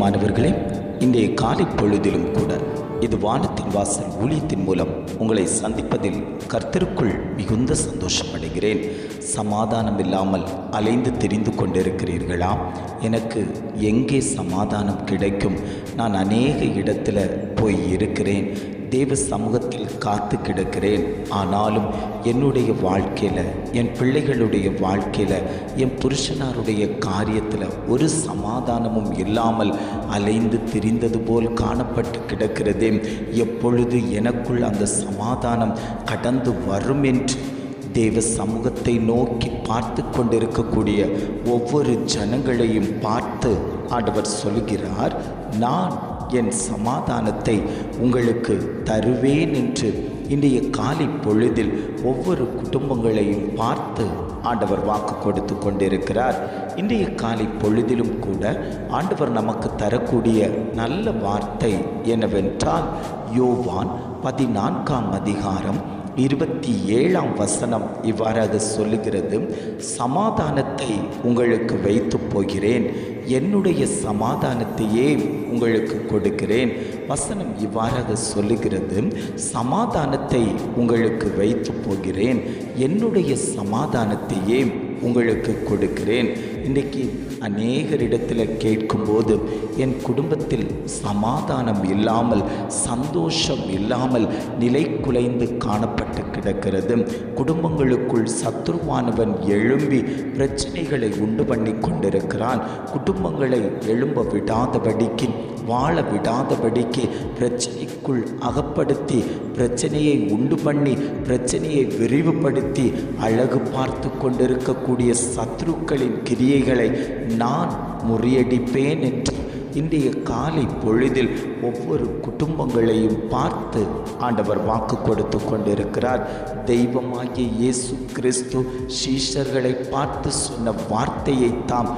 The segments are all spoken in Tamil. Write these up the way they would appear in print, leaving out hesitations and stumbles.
பிரியமானவர்களே, இன்றைய காலை பொழுதிலும் கூட இது வானத்தின் வாசல் ஊழியத்தின் மூலம் உங்களை சந்திப்பதில் கர்த்தருக்குள் மிகுந்த சந்தோஷம் அடைகிறேன். சமாதானம் இல்லாமல் அலைந்து திரிந்து கொண்டிருக்கிறீர்களா? எனக்கு எங்கே சமாதானம் கிடைக்கும்? நான் அநேக இடத்துல போய் இருக்கிறேன், தேவ சமூகத்தில் காத்து கிடக்கிறேன். ஆனாலும் என்னுடைய வாழ்க்கையில், என் பிள்ளைகளுடைய வாழ்க்கையில், என் புருஷனாருடைய காரியத்தில் ஒரு சமாதானமும் இல்லாமல் அலைந்து திரிந்தது போல் காணப்பட்டு கிடக்கிறதே. எப்பொழுது எனக்குள் அந்த சமாதானம் கடந்து வரும் என்று தேவ சமூகத்தை நோக்கி பார்த்து கொண்டிருக்கக்கூடிய ஒவ்வொரு ஜனங்களையும் பார்த்து ஆண்டவர் சொல்கிறார், நான் என் சமாதானத்தை உங்களுக்கு தருவேன் என்று இன்றைய காலை பொழுதில் ஒவ்வொரு குடும்பங்களையும் பார்த்து ஆண்டவர் வாக்கு கொடுத்து கொண்டிருக்கிறார். இன்றைய காலை பொழுதிலும் கூட ஆண்டவர் நமக்கு தரக்கூடிய நல்ல வார்த்தை என்னவென்றால், யோவான் 14ஆம் அதிகாரம் 27ஆம் வசனம் இவ்வாறாக சொல்லுகிறது, சமாதானத்தை உங்களுக்கு வைத்து போகிறேன், என்னுடைய சமாதானத்தையே உங்களுக்கு கொடுக்கிறேன். வசனம் இவ்வாறாக சொல்லுகிறது, சமாதானத்தை உங்களுக்கு வைத்து போகிறேன், என்னுடைய சமாதானத்தையே உங்களுக்கு கொடுக்கிறேன். இன்றைக்கி அநேகரிடத்தில் கேட்கும்போது, என் குடும்பத்தில் சமாதானம் இல்லாமல், சந்தோஷம் இல்லாமல் நிலை குலைந்து காணப்பட்டு கிடக்கிறது. குடும்பங்களுக்குள் சத்துருவானவன் எழும்பி பிரச்சனைகளை உண்டு பண்ணி கொண்டிருக்கிறான். குடும்பங்களை எழும்ப விடாதபடிக்கு, வாழ விடாதபடிக்கு பிரச்சனைக்குள் அகப்படுத்தி, பிரச்சனையை உண்டு பண்ணி, பிரச்சனையை விரிவுபடுத்தி அழகு பார்த்து கொண்டிருக்கக்கூடிய சத்துருக்களின் கிரியைகளை நான் முறியடிப்பேன் என்று இன்றைய காலை பொழுதில் ஒவ்வொரு குடும்பங்களையும் பார்த்து ஆண்டவர் வாக்கு கொடுத்து கொண்டிருக்கிறார். தெய்வமாகிய இயேசு கிறிஸ்து சீஷர்களை பார்த்து சொன்ன வார்த்தையைத்தான்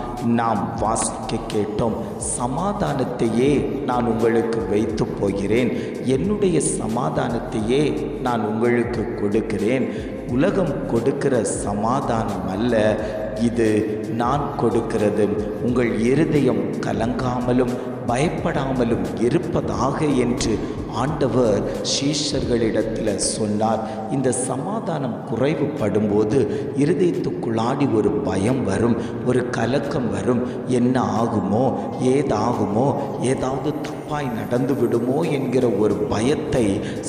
நாம் வாசிக்க கேட்டோம். சமாதானத்தையே நான் உங்களுக்கு வைத்து போகிறேன், என்னுடைய சமாதானத்தையே நான் உங்களுக்கு கொடுக்கிறேன். உலகம் கொடுக்கிற சமாதானம் அல்ல இது, நான் கொடுக்கிறது உங்கள் இருதயம் கலங்காமலும் பயப்படாமலும் இருப்பதாக என்று ஆண்டவர் சீஷர்களிடத்தில் சொன்னார். இந்த சமாதானம் குறைவுபடும்போது இருதயத்துக்குள்ளாடி ஒரு பயம் வரும், ஒரு கலக்கம் வரும். என்ன ஆகுமோ, ஏதாகுமோ, ஏதாவது தப்பாய் நடந்து விடுமோ என்கிற ஒரு பயத்தை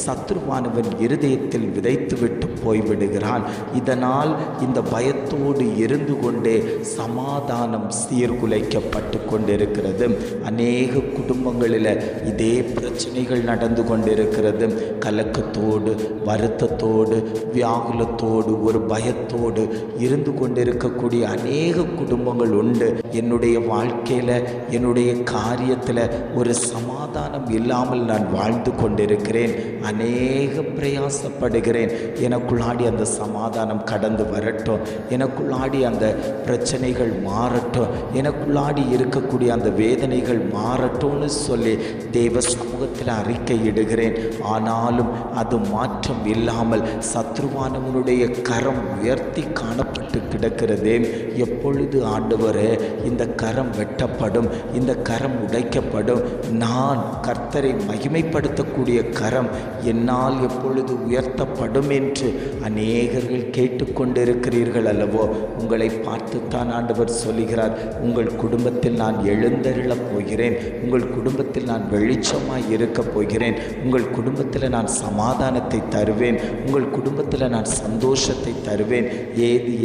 சத்ருவானவன் இருதயத்தில் விதைத்துவிட்டு போய்விடுகிறான். இதனால் இந்த பயத்தோடு இருந்து கொண்டே சமாதானம் சீர்குலைக்கப்பட்டு கொண்டிருக்கிறது. அநேக குடும்பங்களில் இதே பிரச்சனைகள் நடந்து கொண்டிருக்கிறது. கலக்கத்தோடு, வருத்தத்தோடு, வியாகுலத்தோடு, ஒரு பயத்தோடு இருந்து கொண்டிருக்கக்கூடிய அநேக குடும்பங்கள் உண்டு. என்னுடைய வாழ்க்கையில், என்னுடைய காரியத்தில் ஒரு சமாதானம் இல்லாமல் நான் வாழ்ந்து கொண்டிருக்கிறேன், அநேக பிரயாசப்படுகிறேன். எனக்குள்ளாடி அந்த சமாதானம் கடந்து வரட்டும், எனக்குள்ளாடி அந்த பிரச்சனைகள் மாறட்டும், எனக்குள்ளாடி இருக்கக்கூடிய அந்த வேதனைகள் மாறட்டும்னு சொல்லி தேவ சமூகத்தில் அறிக்கை இடுகிறேன். ஆனாலும் அது மாற்றம் இல்லாமல் சத்ருவானவனுடைய கரம் உயர்த்தி காணப்பட்டு கிடக்கிறதே. எப்பொழுது ஆண்டவரே இந்த கரம் வெட்டப்படும், இந்த கரம் உடைக்கப்படும்? நான் கர்த்தரை மகிமைப்படுத்தக்கூடிய கரம் என்னால் எப்பொழுது உயர்த்தப்படும் என்று அநேகர்கள் கேட்டுக்கொண்டிருக்கிறீர்கள் அல்லவோ? உங்களை பார்த்துத்தான் ஆண்டவர் சொல்லுகிறார், உங்கள் குடும்பத்தில் நான் எழுந்தருளப் போகிறேன், உங்கள் குடும்பத்தில் நான் வெளிச்சமாய் இருக்கப் போகிறேன், உங்கள் குடும்பத்தில் நான் சமாதானத்தை தருவேன், உங்கள் குடும்பத்தில் நான் சந்தோஷத்தை தருவேன்.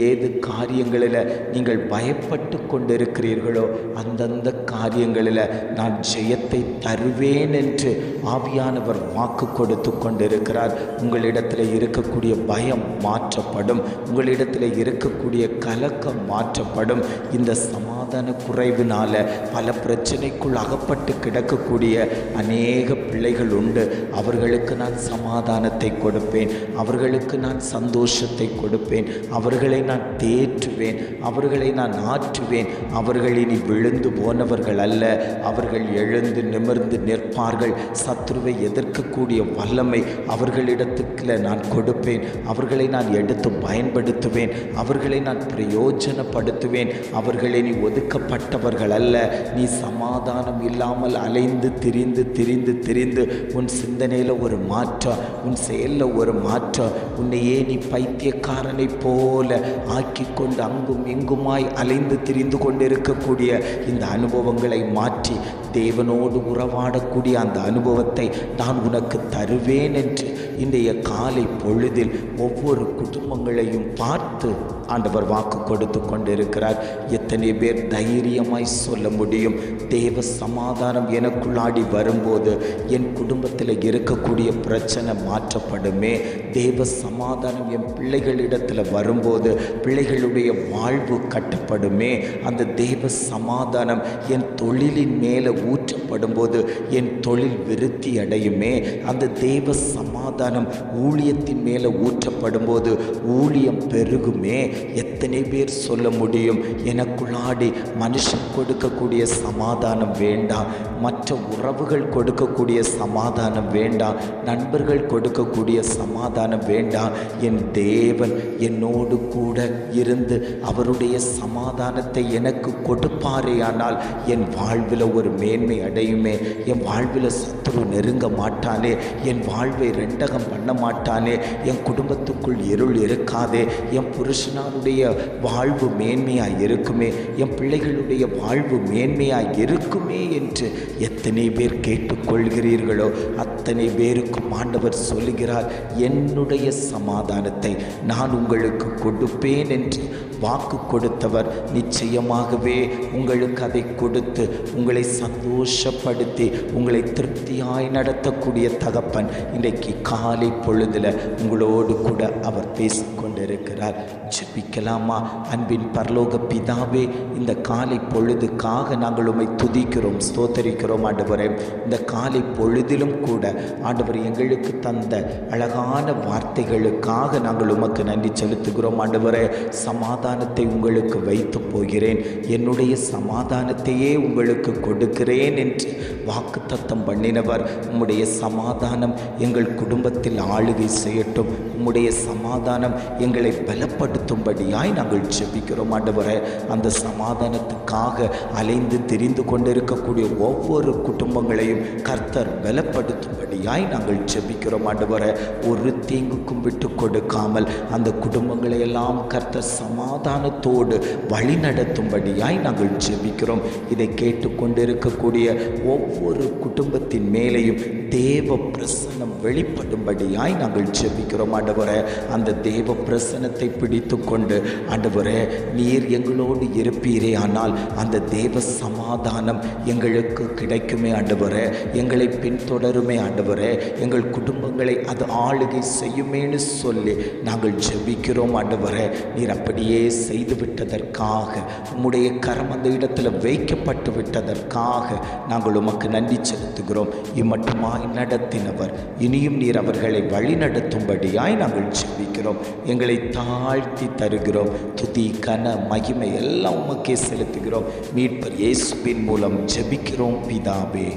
ஏது காரியங்களில் நீங்கள் பயப்பட்டு கொண்டிருக்கிறீர்களோ அந்தந்த காரியங்களில் நான் ஜெயத்தை தருவேன் என்று ஆவியானவர் வாக்கு கொடுத்து கொண்டிருக்கிறார். உங்களிடத்தில் இருக்கக்கூடிய பயம் மாற்றப்படும், உங்களிடத்தில் இருக்கக்கூடிய கலக்கம் மாற்றப்படும். இந்த சமாதான குறைவினால பல பிரச்சனைக்குள் அகப்பட்டு கிடக்கக்கூடிய அநேக பிள்ளைகள் உண்டு. அவர்களுக்கு நான் சமாதானத்தை கொடுப்பேன், அவர்களுக்கு நான் சந்தோஷத்தை கொடுப்பேன், அவர்களை நான் தேற்றுவேன், அவர்களை நான் ஆற்றுவேன். அவர்கள் இனி விழுந்து போனவர்கள் அல்ல, அவர்கள் எழுந்து நிமிர்ந்து நிற்பார்கள். சத்ருவை எதிர்க்கக்கூடிய வல்லமை அவர்களிடத்துக்கு நான் கொடுப்பேன். அவர்களை நான் எடுத்து பயன்படுத்துவேன், அவர்களை நான் பிரயோஜனப்படுத்துவேன். அவர்களை நீ எடுக்கப்பட்டவர்கள் அல்ல. நீ சமாதானம் இல்லாமல் அலைந்து திரிந்து உன் சிந்தனையில் ஒரு மாற்றம், உன் செயலில் ஒரு மாற்றம், உன்னையே நீ பைத்தியக்காரனை போல ஆக்கி கொண்டு அங்கும் இங்குமாய் அலைந்து திரிந்து கொண்டு இருக்கக்கூடிய இந்த அனுபவங்களை மாற்றி தேவனோடு உறவாடக்கூடிய அந்த அனுபவத்தை நான் உனக்கு தருவேன் என்று இன்றைய காலை பொழுதில் ஒவ்வொரு குடும்பங்களையும் பார்த்து ஆண்டவர் வாக்கு கொடுத்து கொண்டிருக்கிறார். எத்தனை பேர் தைரியமாய் சொல்ல முடியும், தேவ சமாதானம் எனக்குள்ளாடி வரும்போது என் குடும்பத்தில் இருக்கக்கூடிய பிரச்சனை மாற்றப்படுமே, தேவ சமாதானம் என் பிள்ளைகளிடத்தில் வரும்போது பிள்ளைகளுடைய வாழ்வு கட்டப்படுமே, அந்த தேவ சமாதானம் என் தொழிலின் மேலே ஊற்றப்படும் போது என் தொழில் விருத்தி அடையுமே, அந்த தேவ சமாதானம் ஊழியத்தின் மேலே ஊற்றப்படும் போது ஊழியம் பெருகுமே. எத்தனை பேர் சொல்ல முடியும், எனக்குள்ளாடி மனுஷன் கொடுக்கக்கூடிய சமாதானம் வேண்டாம், மற்ற உறவுகள் கொடுக்கக்கூடிய சமாதானம் வேண்டாம், நண்பர்கள் கொடுக்கக்கூடிய சமாதானம் வேண்டாம், என் தேவன் என்னோடு கூட இருந்து அவருடைய சமாதானத்தை எனக்கு கொடுப்பாரேயானால் என் வாழ்வில் ஒரு மேன்மை அடையுமே, என் வாழ்வில் சத்துரு நெருங்க மாட்டானே, என் வாழ்வை ரெண்டகம் பண்ண மாட்டானே, என் குடும்பத்துக்குள் இருள் இருக்காதே, என் புருஷனாருடைய வாழ்வு மேன்மையாய் இருக்குமே, என் பிள்ளைகளுடைய வாழ்வு மேன்மையாய் இருக்குமே என்று எத்தனை பேர் கேட்டுக்கொள்கிறீர்களோ அத்தனை பேருக்கும் ஆண்டவர் சொல்லுகிறார், என்னுடைய சமாதானத்தை நான் உங்களுக்கு கொடுப்பேன் என்று வாக்கு கொடுத்தவர் நிச்சயமாகவே உங்களுக்கு அதை கொடுத்து உங்களை சந்தோஷப்படுத்தி உங்களை திருப்தியாய் நடத்தக்கூடிய தகப்பன் இன்றைக்கு காலை பொழுதில் உங்களோடு கூட அவர் பேசிக்கொண்டிருக்கிறார். ஜெபிக்கலாமா? அன்பின் பரலோக பிதாவே, இந்த காலை பொழுதுக்காக நாங்கள் உம்மை துதிக்கிறோம், ஸ்தோத்தரிக்கிறோம் ஆண்டவரே. இந்த காலை பொழுதிலும் கூட ஆண்டவர் எங்களுக்கு தந்த அழகான வார்த்தைகளுக்காக நாங்கள் உமக்கு நன்றி செலுத்துகிறோம் ஆண்டவரே. சமாதானத்தை உங்களுக்கு வைத்து போகிறேன், என்னுடைய சமாதானத்தையே உங்களுக்கு கொடுக்கிறேன் என்று வாக்குத்தத்தம் பண்ணினவர், உம்முடைய சமாதானம் எங்கள் குடும்பத்தில் ஆளுகை செய்யட்டும், உம்முடைய சமாதானம் எங்களை பலப்படுத்தும்படியாய் நாங்கள் ஜெபிக்கிறோம் ஆண்டவரே. அந்த சமாதானத்துக்காக அலைந்து திரிந்து கொண்டிருக்கக்கூடிய ஒவ்வொரு குடும்பங்களையும் கர்த்தர் பலப்படுத்தும்படியாய் நாங்கள் ஜெபிக்கிறோம் ஆண்டவரே. ஒரு தீங்குக்கும் விட்டு கொடுக்காமல் அந்த குடும்பங்களை எல்லாம் கர்த்தர் சமாதானத்தோடு வழி நடத்தும்படியாய் நாங்கள் ஜெபிக்கிறோம். இதை கேட்டுக்கொண்டிருக்கக்கூடிய ஒவ்வொரு குடும்பத்தின் மேலேயும் தேவ பிரசன்னம் வெளிப்படும்படியாய் நாங்கள் ஜெபிக்கிறோம் ஆண்டவரே. அந்த தேவ பிரசன்னத்தை பிடித்து கொண்டு ஆண்டவரே, நீர் எங்களோடு இருப்பீரே ஆனால் அந்த தேவ சமாதானம் எங்களுக்கு கிடைக்குமே ஆண்டவரே, எங்களை பின்தொடருமே ஆண்டவரே, எங்கள் குடும்பங்களை அது ஆளுகை செய்யுமேன்னு சொல்லி நாங்கள் ஜெபிக்கிறோம் ஆண்டவரே. நீர் அப்படியே செய்து விட்டதற்காக, உம்முடைய கரம் அந்த இடத்துல வைக்கப்பட்டு விட்டதற்காக நாங்கள் உமக்கு நன்றி செலுத்துகிறோம். இம்மட்டுமாய் நடத்தினவர் இனியும் நீர் அவர்களை வழி நடத்தும்படியாய் நாங்கள் ஜெபிக்கிறோம். எங்களை தாழ்த்தி தருகிறோம். துதி கன மகிமை எல்லாம் உமக்கே செலுத்துகிறோம். மீட்பர் இயேசுவின் மூலம் ஜெபிக்கிறோம் பிதாவே.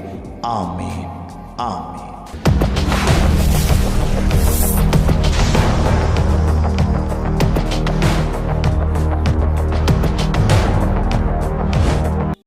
ஆமென், ஆமென்.